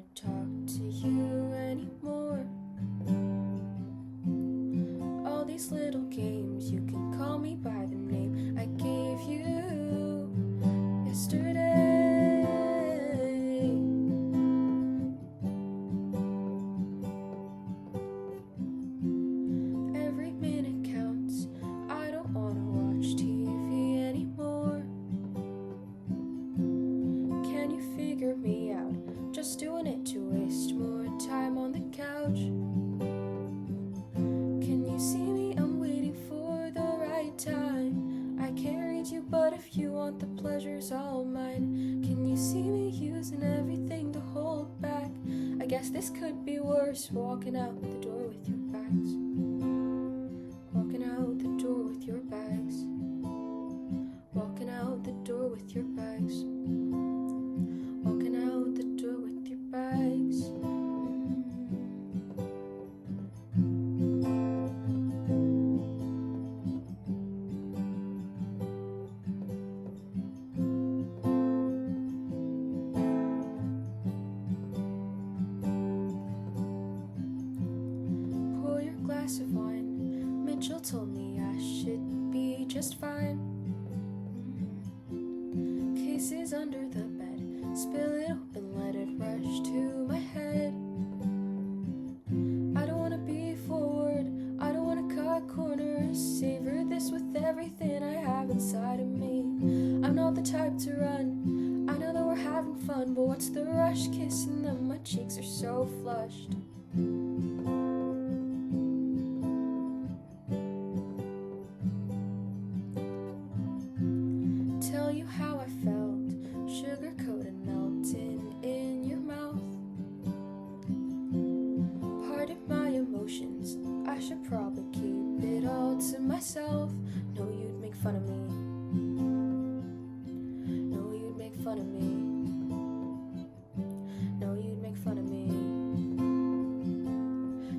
wanna talk to you anymore. All these little games, you can call me by the name I gave you yesterday. Every minute counts, I don't wanna watch TV anymore. Can you figure me out? Just doing it to waste more time on the couch. Can you see me? I'm waiting for the right time. I can't read you, but if you want, the pleasure's all mine. Can you see me using everything to hold back? I guess this could be worse, walking out the door with your bags. Walking out the door with your bags. Walking out the door with your bags. Walking out the door with your bags. Pour your glass of wine. Mitchell told me I should be just fine. Cases under the bed. Spill it open, let it rush to my head. I don't wanna be forward, I don't wanna cut corners. Savor this with everything I have inside of me. I'm not the type to run, I know that we're having fun, but what's the rush? Kissing them, my cheeks are so flushed. Tell you how I felt, sugar-coated, melting in your mouth. Pardon my emotions, I should probably keep it all to myself. No, you'd make fun of me. No, you'd make fun of me. No, you'd make fun of me.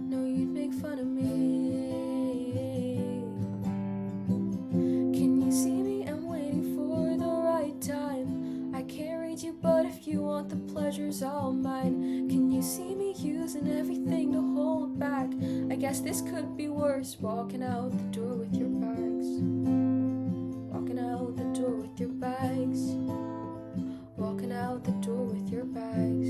No, you'd make fun of me. Can you see me? I'm waiting for the right time. I can't read you, but if you want, the pleasure's all mine. Can you see me using everything to hold back? I guess this could be worse, walking out the door with your bags. Walking out the door with your bags. Walking out the door with your bags.